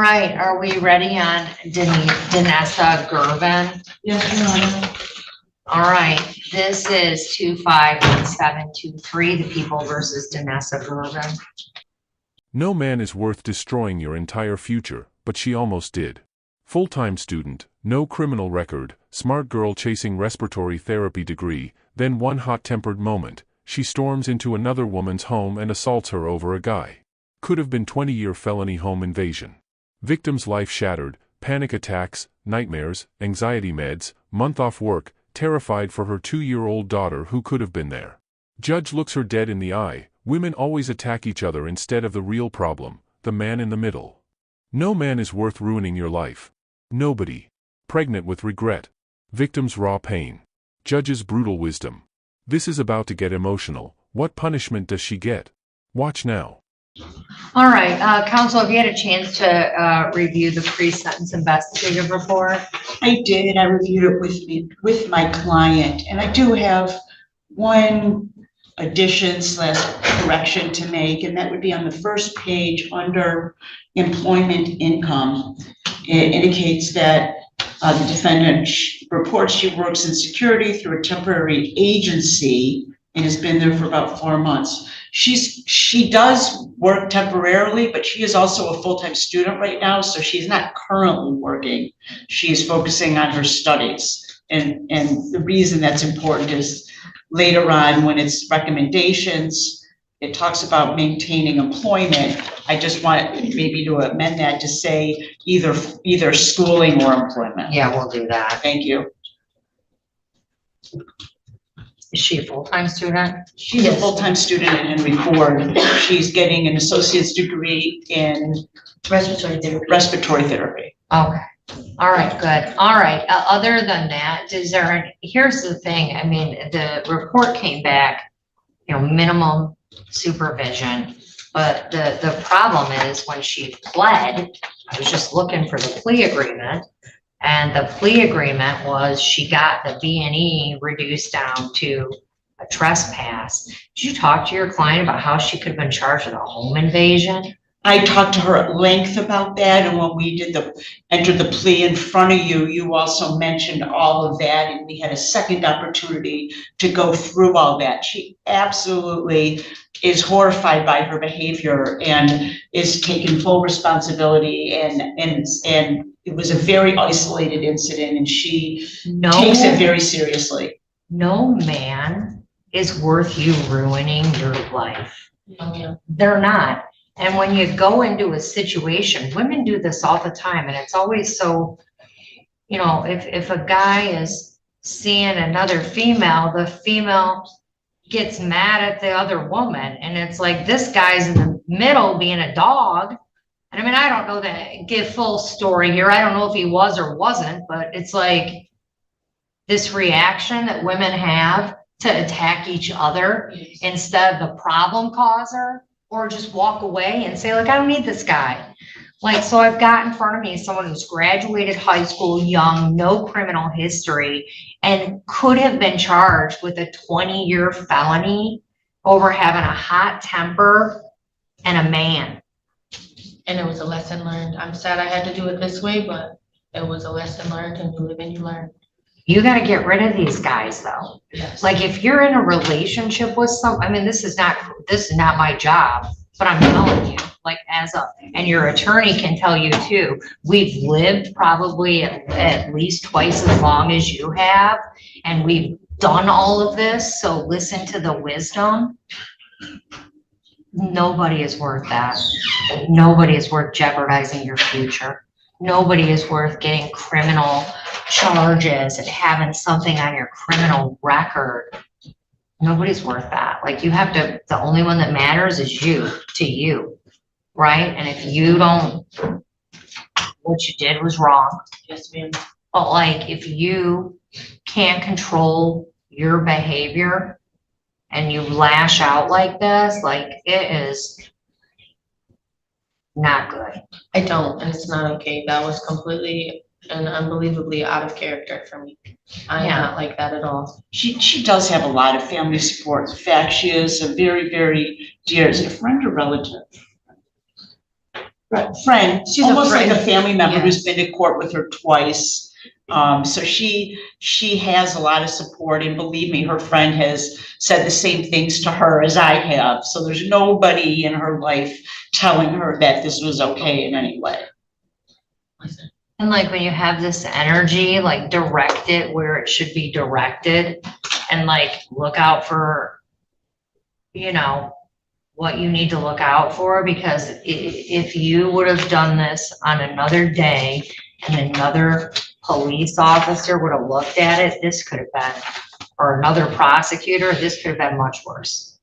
Right, are we ready on Danessa Gervin? Yes, Your Honor. All right, this is 251723, the People versus Danessa Gervin. No man is worth destroying your entire future, but she almost did. Full-time student, no criminal record, smart girl chasing respiratory therapy degree, then one hot-tempered moment, she storms into another woman's home and assaults her over a guy. Could have been 20-year felony home invasion. Victim's life shattered, panic attacks, nightmares, anxiety meds, month off work, terrified for her 2-year-old daughter who could have been there. Judge looks her dead in the eye. Women always attack each other instead of the real problem, the man in the middle. No man is worth ruining your life. Nobody. Pregnant with regret. Victim's raw pain. Judge's brutal wisdom. This is about to get emotional. What punishment does she get? Watch now. All right, counsel, have you had a chance to review the pre-sentence investigative report? I did. I reviewed it with my client, and I do have one addition/correction to make, and that would be on the first page under employment income. It indicates that the defendant reports she works in security through a temporary agency and has been there for about 4 months. She does work temporarily, but she is also a full-time student right now, so she's not currently working. She is focusing on her studies. And the reason that's important is later on when it's recommendations, it talks about maintaining employment. I just want maybe to amend that to say either schooling or employment. Yeah, we'll do that. Thank you. Is she a full-time student? She's a full-time student at Henry Ford. She's getting an associate's degree in respiratory therapy. Okay. All right, good. All right. Other than that, here's the thing. I mean, the report came back, minimum supervision. But the problem is when she pled, I was just looking for the plea agreement. And the plea agreement was she got the B&E reduced down to a trespass. Did you talk to your client about how she could have been charged with a home invasion? I talked to her at length about that, and when we did entered the plea in front of you, you also mentioned all of that, and we had a second opportunity to go through all that. She absolutely is horrified by her behavior and is taking full responsibility, and it was a very isolated incident, and she takes it very seriously. No man is worth you ruining your life. They're not. And when you go into a situation, women do this all the time, and it's always so, if a guy is seeing another female, the female gets mad at the other woman, and it's like this guy's in the middle being a dog. And I mean, I don't know give full story here. I don't know if he was or wasn't, but it's like this reaction that women have to attack each other instead of the problem causer. Or just walk away and say, like, I don't need this guy. Like, so I've got in front of me someone who's graduated high school young, no criminal history, and could have been charged with a 20-year felony over having a hot temper and a man. And it was a lesson learned. I'm sad I had to do it this way, but it was a lesson learned, and you live and you learn. You got to get rid of these guys, though. Yes. Like if you're in a relationship with this is not my job, but I'm telling you, like and your attorney can tell you too, we've lived probably at least twice as long as you have, and we've done all of this. So listen to the wisdom. Nobody is worth that. Nobody is worth jeopardizing your future. Nobody is worth getting criminal charges and having something on your criminal record. Nobody's worth that. Like the only one that matters is to you, right? And if you don't, what you did was wrong. Yes, ma'am. But like if you can't control your behavior and you lash out like this, like it is not good. I don't, and it's not okay. That was completely and unbelievably out of character for me. I'm not like that at all. She does have a lot of family support. In fact, she is a very, very dear, is it a friend or relative? Friend, She's a almost like a friend. family member Yeah. who's been to court with her twice. So she has a lot of support, and believe me, her friend has said the same things to her as I have. So there's nobody in her life telling her that this was okay in any way. And like when you have this energy, like direct it where it should be directed and like look out for, you know, what you need to look out for, because if you would have done this on another day and another police officer would have looked at it, this could have been, or another prosecutor, this could have been much worse.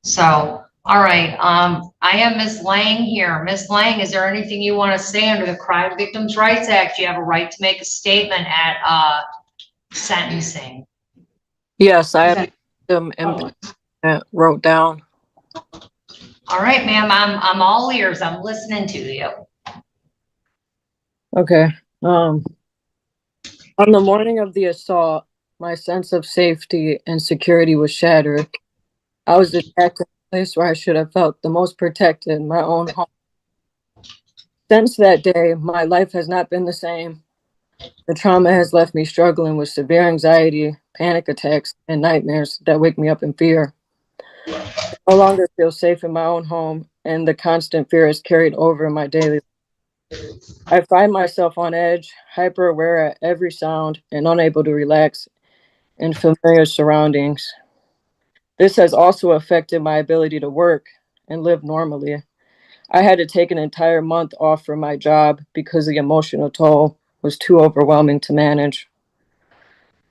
So, all right, I have Ms. Lang here. Ms. Lang, is there anything you want to say under the Crime Victims' Rights Act? You have a right to make a statement at sentencing. Yes, I have them wrote down. All right, ma'am, I'm all ears. I'm listening to you. Okay. On the morning of the assault, my sense of safety and security was shattered. I was attacked in a place where I should have felt the most protected, my own home. Since that day, my life has not been the same. The trauma has left me struggling with severe anxiety, panic attacks, and nightmares that wake me up in fear. I no longer feel safe in my own home, and the constant fear is carried over in my daily life. I find myself on edge, hyper aware at every sound, and unable to relax in familiar surroundings. This has also affected my ability to work and live normally. I had to take an entire month off from my job because the emotional toll was too overwhelming to manage.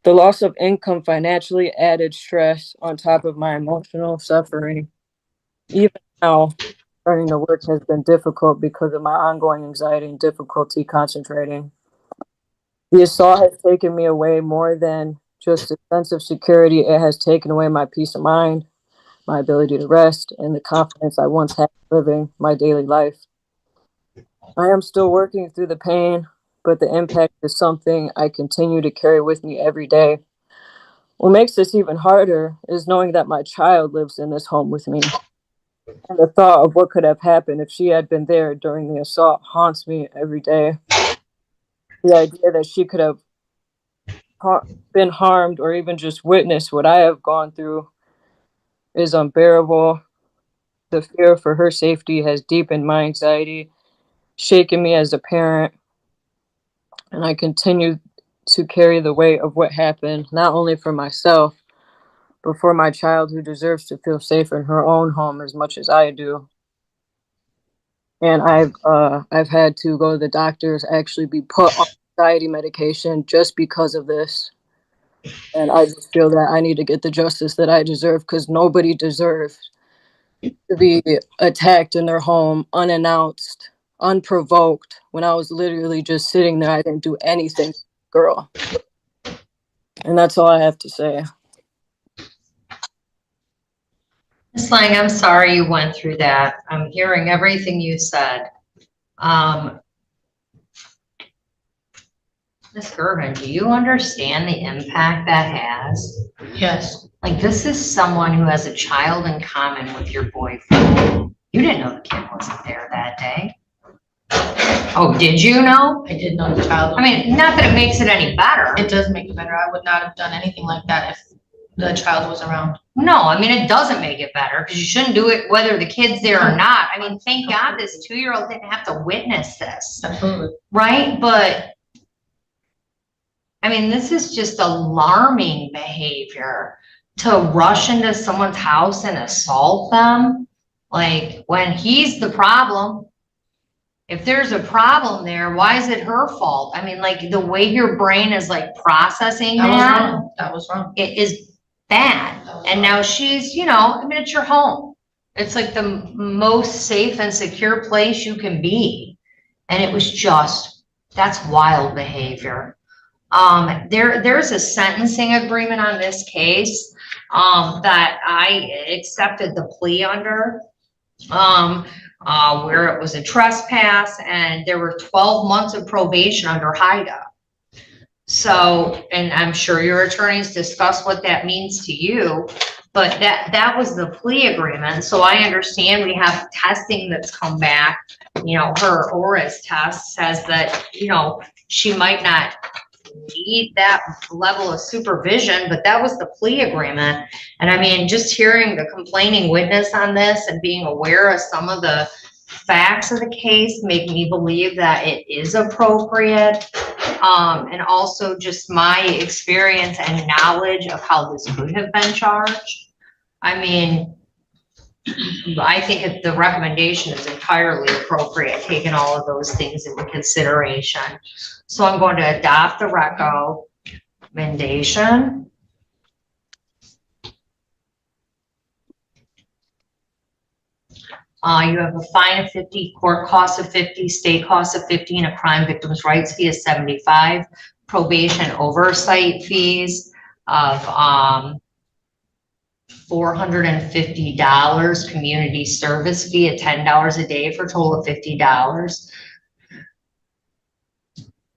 The loss of income financially added stress on top of my emotional suffering. Even now, returning to work has been difficult because of my ongoing anxiety and difficulty concentrating. The assault has taken me away more than just a sense of security. It has taken away my peace of mind, my ability to rest, and the confidence I once had living my daily life. I am still working through the pain, but the impact is something I continue to carry with me every day. What makes this even harder is knowing that my child lives in this home with me. And the thought of what could have happened if she had been there during the assault haunts me every day. The idea that she could have been harmed or even just witnessed what I have gone through is unbearable. The fear for her safety has deepened my anxiety, shaken me as a parent, and I continue to carry the weight of what happened, not only for myself, but for my child who deserves to feel safe in her own home as much as I do. And I've had to go to the doctors, actually be put on anxiety medication just because of this. And I just feel that I need to get the justice that I deserve, because nobody deserves to be attacked in their home unannounced, unprovoked, when I was literally just sitting there. I didn't do anything, girl. And that's all I have to say. Ms. Lang, I'm sorry you went through that. I'm hearing everything you said. Ms. Gervin, do you understand the impact that has? Yes. Like, this is someone who has a child in common with your boyfriend. You didn't know the kid wasn't there that day. Oh, did you know? I did know the child. I mean, not that it makes it any better. It does make it better. I would not have done anything like that if the child was around. No, I mean, it doesn't make it better, because you shouldn't do it whether the kid's there or not. I mean, thank God this 2-year-old didn't have to witness this. Absolutely. Right? But I mean, this is just alarming behavior, to rush into someone's house and assault them. Like, when he's the problem, if there's a problem there, why is it her fault? I mean, like, the way your brain is like processing that was wrong. it is bad. And now she's, you know, I mean, it's your home. It's like the most safe and secure place you can be. And it was just, that's wild behavior. There's a sentencing agreement on this case that I accepted the plea under, where it was a trespass, and there were 12 months of probation under HIDA. So, and I'm sure your attorneys discuss what that means to you, But that was the plea agreement, so I understand we have testing that's come back. Her ORAS test says that, she might not need that level of supervision, but that was the plea agreement. And I mean, just hearing the complaining witness on this and being aware of some of the facts of the case make me believe that it is appropriate. And also just my experience and knowledge of how this could have been charged. I mean, I think the recommendation is entirely appropriate, taking all of those things into consideration. So I'm going to adopt the recommendation. You have a fine of 50, court costs of 50, state costs of 50, and a crime victim's rights fee of 75. Probation oversight fees of $450. Community service fee at $10 a day for a total of $50.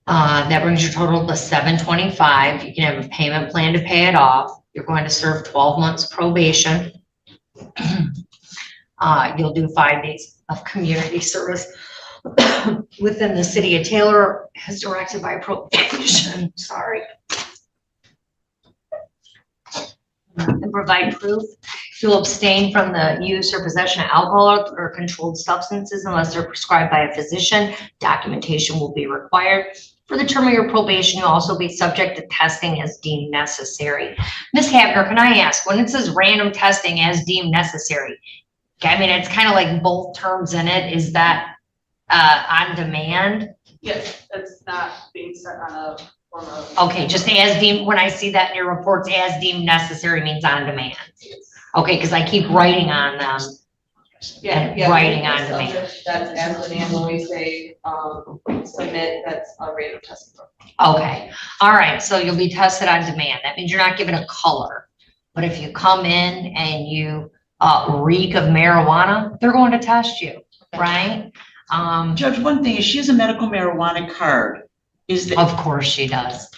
That brings your total to $725. You can have a payment plan to pay it off. You're going to serve 12 months probation. You'll do 5 days of community service within the city of Taylor as directed by probation. Sorry. And provide proof. You'll abstain from the use or possession of alcohol or controlled substances unless they're prescribed by a physician. Documentation will be required. For the term of your probation, you'll also be subject to testing as deemed necessary. Ms. Havner, can I ask, when it says random testing as deemed necessary, I mean, it's kind of like both terms in it. Is that on demand? Yes, it's not being set on a form of. Okay, just as deemed, when I see that in your reports, as deemed necessary means on demand. Okay, because I keep writing on them. Yeah. Writing on demand. That's as demand when we say, submit, that's a random testing program. Okay, all right, so you'll be tested on demand. That means you're not given a color. But if you come in and you reek of marijuana, they're going to test you, right? Judge, one thing is she has a medical marijuana card. Of course she does.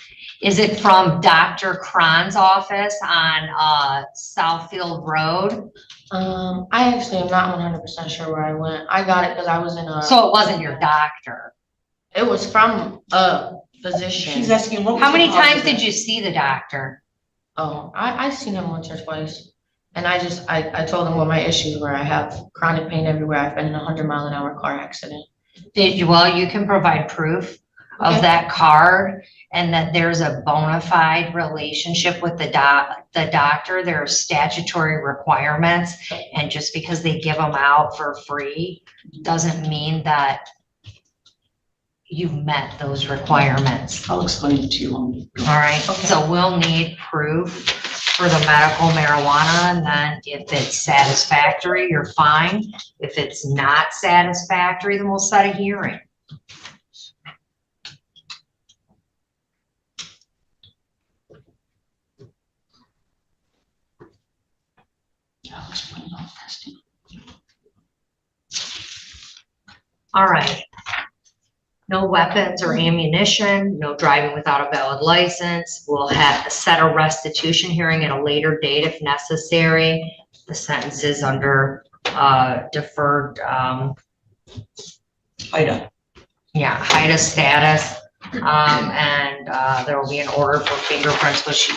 Is it from Dr. Cron's office on Southfield Road? I actually am not 100% sure where I went. I got it because I was in a. So it wasn't your doctor. It was from a physician. She's asking what. How many times did you see the doctor? Oh, I've seen him once or twice. And I told him what my issues were. I have chronic pain everywhere. I've been in a 100-mile-an-hour car accident. Well, you can provide proof of that card and that there's a bona fide relationship with the doctor. There are statutory requirements, and just because they give them out for free doesn't mean that you've met those requirements. I'll explain it to you. All right, so we'll need proof for the medical marijuana, and then if it's satisfactory, you're fine. If it's not satisfactory, then we'll set a hearing. All right. No weapons or ammunition, no driving without a valid license. We'll have set a restitution hearing at a later date if necessary. The sentence is under deferred HIDA. Yeah, HIDA status. And there will be an order for fingerprints. Was she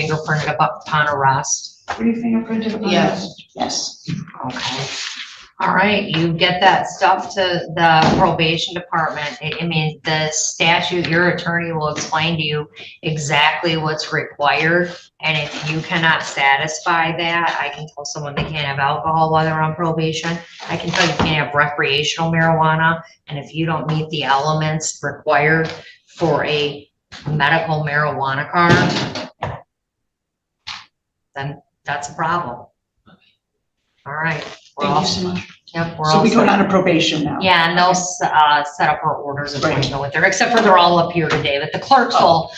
fingerprinted upon arrest? Were you fingerprinted? Yes. Yes. Okay. All right, you get that stuff to the probation department. I mean, the statute, your attorney will explain to you exactly what's required. And if you cannot satisfy that, I can tell someone they can't have alcohol while they're on probation. I can tell you can't have recreational marijuana. And if you don't meet the elements required for a medical marijuana card, then that's a problem. All right. Thank you so much. Yep, So we go down to probation now. Yeah, and they'll set up our orders of appointment with her, except for they're all up here today, but the clerks will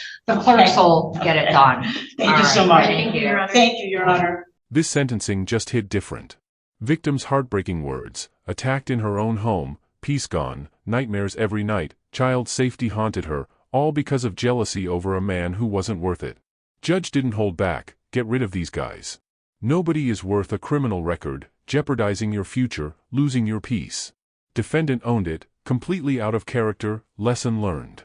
get it done. Thank you so much. Thank you. Thank you, Your Honor. This sentencing just hit different. Victim's heartbreaking words, attacked in her own home, peace gone, nightmares every night, child safety haunted her, all because of jealousy over a man who wasn't worth it. Judge didn't hold back, get rid of these guys. Nobody is worth a criminal record, jeopardizing your future, losing your peace. Defendant owned it, completely out of character, lesson learned.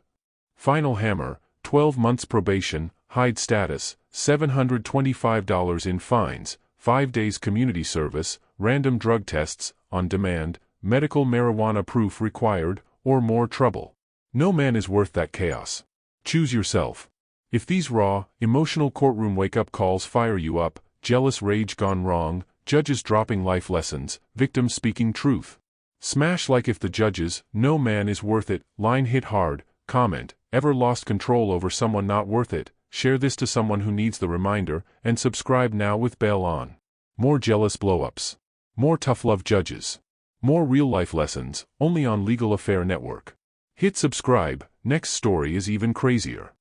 Final hammer, 12 months probation, Hyde status, $725 in fines, 5 days community service, random drug tests, on demand, medical marijuana proof required, or more trouble. No man is worth that chaos. Choose yourself. If these raw, emotional courtroom wake-up calls fire you up, jealous rage gone wrong, judges dropping life lessons, victims speaking truth. Smash like if the judges, no man is worth it, line hit hard, comment, ever lost control over someone not worth it, share this to someone who needs the reminder, and subscribe now with bell on. More jealous blow-ups. More tough love judges. More real-life lessons, only on Legal Affair Network. Hit subscribe, next story is even crazier.